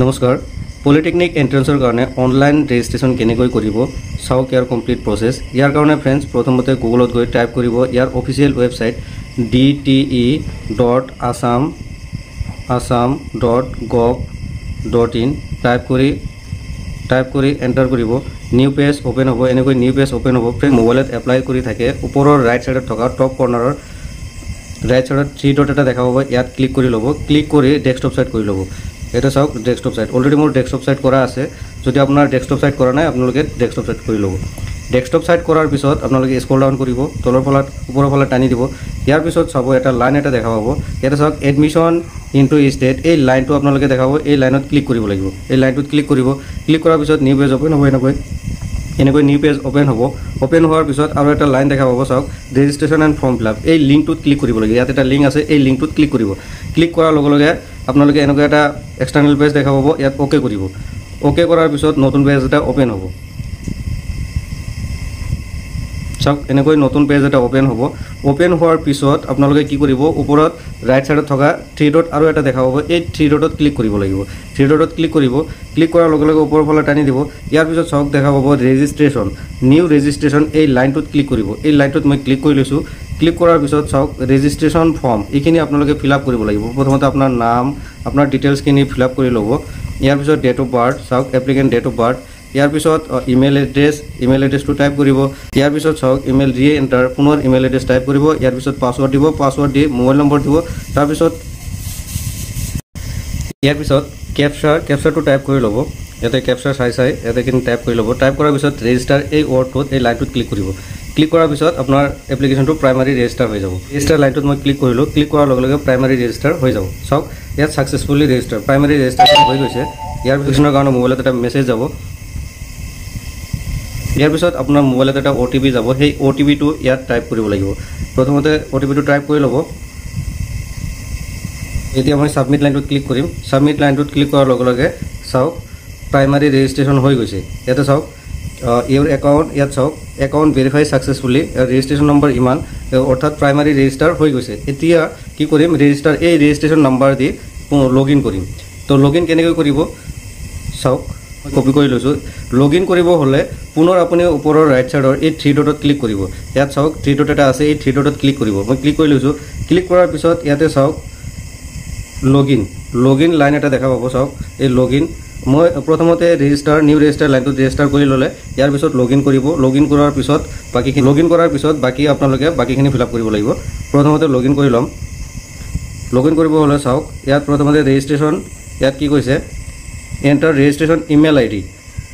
নমস্কাৰ পলিটেকনিক এন্ট্ৰেন্সৰ কাৰণে online registration কেনেকৈ কৰিব চাওক ইয়াৰ কমপ্লিট প্ৰসেছ ইয়াৰ কাৰণে ফ্ৰেন্ডছ প্ৰথমতে গুগলত গৈ টাইপ কৰিব ইয়াৰ অফিচিয়েল ৱেবছাইট dte.assam.gov.in টাইপ কৰি এন্টাৰ কৰিব নিউ পেজ ওপেন হ'ব এনেকৈ নিউ পেজ ওপেন হ'ব ফ্ৰেন্ড মোবাইলত এপ্লাই কৰি থাকে ওপৰৰ ৰাইট সাইডত থকা টপ কৰ্নাৰৰ ৰাইট সাইডত থ্ৰী ডট এটা দেখা পাব ইয়াত ক্লিক কৰি ল'ব ক্লিক কৰি ডেস্কটপ সাইট কৰি ল'ব এটা চাওক ডেস্কটপ সাইট অলরেডি মোর ডেস্কটপ সাইট করা আছে যদি আপনার ডেস্কটপ সাইট করা নাই আপনাদের ডেস্কটপ সাইট করে লব ডেস্কটপ সাইট করার পিছত আপনাদের স্ক্রল ডাউন করব তলৰ ফালে উপৰৰ ফালে টানি দিব ইয়াৰ পিছত চাব এটা লাইন এটা দেখা পাব এটা চাওক এডমিশন ইনটু স্টেট এই লাইনটো আপনাদের দেখাব এই লাইনত ক্লিক কৰিব লাগিব এই লাইনটোত ক্লিক কৰিব ক্লিক কৰাৰ পিছত নিউ পেজ ওপেন হ'ব এনেকৈ নিউ পেজ ওপেন হ'ব ওপেন হোৱাৰ পিছত আৰু এটা লাইন দেখা পাব চাওক registration and form fill up এই লিংকটোত ক্লিক কৰিব লাগিব ইয়াত এটা লিংক আছে এই লিংকটোত ক্লিক কৰিব ক্লিক কৰাৰ লগে লগে আপোনালোকে এনেকৈ এটা এক্সটাৰ্নেল পেজ দেখা পাব ইয়াত ওকে কৰিব ওকে কৰাৰ পিছত নতুন পেজ এটা ওপেন হ'ব চাওক এনেকৈ নতুন পেজ এটা ওপেন হ'ব ওপেন হোৱাৰ পিছত আপোনালোকে কি কৰিব ওপৰত ৰাইট সাইডত থকা থ্ৰী ডট আৰু এটা দেখা পাব এই থ্ৰী ডটত ক্লিক কৰিব লাগিব থ্ৰী ডটত ক্লিক কৰিব ক্লিক কৰাৰ লগে লগে ওপৰৰ ফালে টানি দিব ইয়াৰ পিছত চাওক দেখা পাব ৰেজিষ্ট্ৰেশ্যন নিউ ৰেজিষ্ট্ৰেশ্যন এই লাইনটোত ক্লিক কৰিব এই লাইনটোত মই ক্লিক কৰি লৈছোঁ ক্লিক কৰাৰ পিছত চাওক ৰেজিষ্ট্ৰেশ্যন ফৰ্ম এইখিনি আপোনালোকে ফিল আপ কৰিব লাগিব প্ৰথমতে আপোনাৰ নাম আপোনাৰ ডিটেইলছখিনি ফিল আপ কৰি ল'ব ইয়াৰ পিছত ডেট অফ বাৰ্থ চাওক এপ্লিকেণ্ট ডেট অফ বাৰ্থ ইয়াৰ পিছত ইমেইল এড্ৰেছটো টাইপ কৰিব ইয়াৰ পিছত চাওক ইমেইল ৰি এণ্টাৰ পুনৰ ইমেইল এড্ৰেছ টাইপ কৰিব ইয়াৰ পিছত পাছৱৰ্ড দিব পাছৱৰ্ড দি মোবাইল নম্বৰ দিব তাৰপিছত ইয়াৰ পিছত কেপচাৰটো টাইপ কৰি ল'ব ইয়াতে কেপচাৰ চাই ইয়াতেখিনি টাইপ কৰি ল'ব টাইপ কৰাৰ পিছত ৰেজিষ্টাৰ এই ৱৰ্ডটোত এই লাইনটোত ক্লিক কৰিব ক্লিক কৰাৰ পিছত আপোনাৰ এপ্লিকেশ্যনটো প্ৰাইমাৰী ৰেজিষ্টাৰ হৈ যাব ৰেজিষ্টাৰ লাইনটোত মই ক্লিক কৰিলোঁ ক্লিক কৰাৰ লগে লগে প্ৰাইমাৰী ৰেজিষ্টাৰ হৈ যাব চাওক ইয়াত ছাকচেছফুলি ৰেজিষ্টাৰ প্ৰাইমাৰী ৰেজিষ্ট্ৰেশ্যন হৈ গৈছে ইয়াৰ এপ্লিকেশ্যনৰ কাৰণে মোবাইলত এটা মেছেজ যাব ইয়াৰ পিছত আপোনাৰ মোবাইলত এটা OTP যাব সেই OTPটো ইয়াত টাইপ কৰিব লাগিব প্ৰথমতে OTPটো টাইপ কৰি ল'ব এতিয়া মই সাবমিট লাইনটোত ক্লিক কৰিম সাবমিট লাইনটোত ক্লিক কৰাৰ লগে লগে চাওক প্ৰাইমাৰী ৰেজিষ্ট্ৰেশ্যন হৈ গৈছে ইয়াতে চাওক ইউৰ একাউণ্ট ইয়াত চাওক account verify successfully registration number ইমান অৰ্থাৎ প্ৰাইমাৰী ৰেজিষ্টাৰ হৈ গৈছে এতিয়া কি কৰিম এই ৰেজিষ্ট্ৰেশ্যন নম্বৰ দি লগইন কৰিম তো লগইন কেনেকৈ কৰিব চাওক কপি কৰি লৈছোঁ লগইন কৰিব হ'লে পুনৰ আপুনি ওপৰৰ ৰাইট সাইডৰ এই থ্ৰী ডটত ক্লিক কৰিব ইয়াত চাওক থ্ৰী ডট এটা আছে এই থ্ৰী ডটত ক্লিক কৰিব মই ক্লিক কৰি লৈছোঁ ক্লিক কৰাৰ পিছত ইয়াতে চাওক লগইন লাইন এটা দেখা পাব চাওক এই লগইন মই প্ৰথমতে নিউ ৰেজিষ্টাৰ লাইনটোত ৰেজিষ্টাৰ কৰি ল'লে ইয়াৰ পিছত লগইন কৰিব লগইন কৰাৰ পিছত বাকী আপোনালোকে বাকীখিনি ফিল আপ কৰিব লাগিব প্ৰথমতে লগইন কৰি ল'ম লগইন কৰিব হ'লে চাওক ইয়াত প্ৰথমতে ৰেজিষ্ট্ৰেশ্যন ইয়াত কি কৈছে এণ্টাৰ ৰেজিষ্ট্ৰেশ্যন ইমেইল ID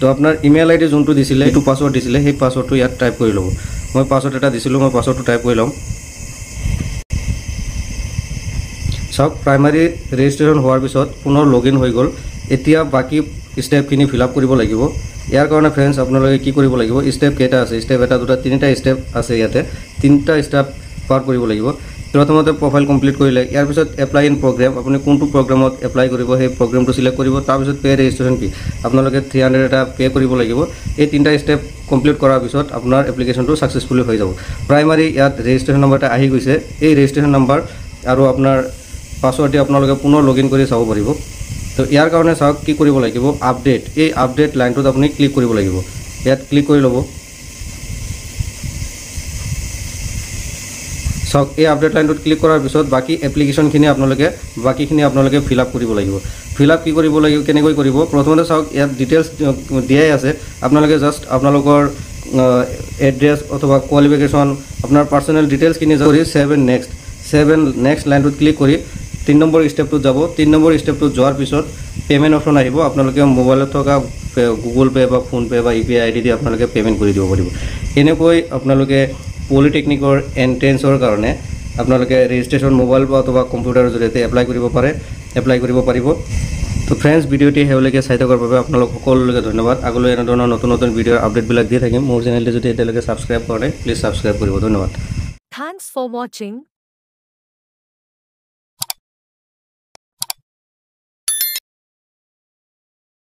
তো আপোনাৰ ইমেইল ID যোনটো দিছিলে এইটো পাছৱৰ্ড দিছিলে সেই পাছৱৰ্ডটো ইয়াত টাইপ কৰি ল'ব মই পাছৱৰ্ড এটা দিছিলোঁ মই পাছৱৰ্ডটো টাইপ কৰি ল'ম চাওক প্ৰাইমাৰী ৰেজিষ্ট্ৰেশ্যন হোৱাৰ পিছত পুনৰ লগইন হৈ গ'ল এতিয়া বাকী ষ্টেপখিনি ফিল আপ কৰিব লাগিব ইয়াৰ কাৰণে ফ্ৰেণ্ডছ আপোনালোকে কি কৰিব লাগিব ষ্টেপ কেইটা আছে ষ্টেপ এটা দুটা তিনিটা ষ্টেপ আছে ইয়াতে তিনিটা ষ্টেপ পাৰ কৰিব লাগিব প্ৰথমতে প্ৰফাইল কমপ্লিট কৰিলে ইয়াৰ পিছত এপ্লাই ইন প্ৰগ্ৰাম আপুনি কোনটো প্ৰগ্ৰামত এপ্লাই কৰিব সেই প্ৰগ্ৰামটো সিলেক্ট কৰিব তাৰপিছত পে ৰেজিষ্ট্ৰেশ্যন ফি আপোনালোকে 300 এটা পে কৰিব লাগিব এই তিনিটা ষ্টেপ কমপ্লিট কৰাৰ পিছত আপোনাৰ এপ্লিকেশ্যনটো ছাকচেছফুলি হৈ যাব প্ৰাইমাৰী ইয়াত ৰেজিষ্ট্ৰেশ্যন নম্বৰ এটা আহি গৈছে এই ৰেজিষ্ট্ৰেশ্যন নম্বৰ আৰু আপোনাৰ পাছৱৰ্ড দি আপোনালোকে পুনৰ লগইন কৰি চাব পাৰিব তো ইয়াৰ কাৰণে চাওক কি কৰিব লাগিব আপডেট এই আপডেট লাইনটোত আপুনি ক্লিক কৰিব লাগিব ইয়াত ক্লিক কৰি ল'ব চাওক এই আপডেট লাইনটোত ক্লিক কৰাৰ পিছত বাকী এপ্লিকেশ্যনখিনি আপোনালোকে ফিল আপ কৰিব লাগিব ফিল আপ কি কৰিব লাগিব কেনেকৈ কৰিব প্ৰথমতে চাওক ইয়াত ডিটেইলছ দিয়াই আছে আপোনালোকে জাষ্ট আপোনালোকৰ এড্ৰেছ অথবা কোৱালিফিকেশ্যন আপোনাৰ পাৰ্চনেল ডিটেইলছখিনি কৰি সেভেন নেক্সট লাইনটোত ক্লিক কৰি 3 নম্বৰ ষ্টেপটোত যাব 3 নম্বৰ ষ্টেপটোত যোৱাৰ পিছত পেমেণ্ট অপশ্যন আহিব আপোনালোকে মোবাইলত থকা গুগল পে বা ফোন পে বা UPI ID দি আপোনালোকে পেমেণ্ট কৰি দিব পাৰিব এনেকৈ আপোনালোকে পলিটেকনিকৰ এন্ট্ৰেন্সৰ কাৰণে আপোনালোকে ৰেজিষ্ট্ৰেশ্যন মোবাইল বা অথবা কম্পিউটাৰৰ জৰিয়তে এপ্লাই কৰিব পাৰিব তো ফ্ৰেণ্ডছ ভিডিঅ'টি হেওলৈকে চাই থকাৰ বাবে আপোনালোক সকলোলৈকে ধন্যবাদ আগলৈ এনেধৰণৰ নতুন ভিডিঅ'ৰ আপডেটবিলাক দি থাকিম মোৰ চেনেলটো যদি এতিয়ালৈকে ছাবস্ক্ৰাইব কৰা নাই প্লিজ ছাবস্ক্ৰাইব কৰিব ধন্যবাদ Thanks for watching.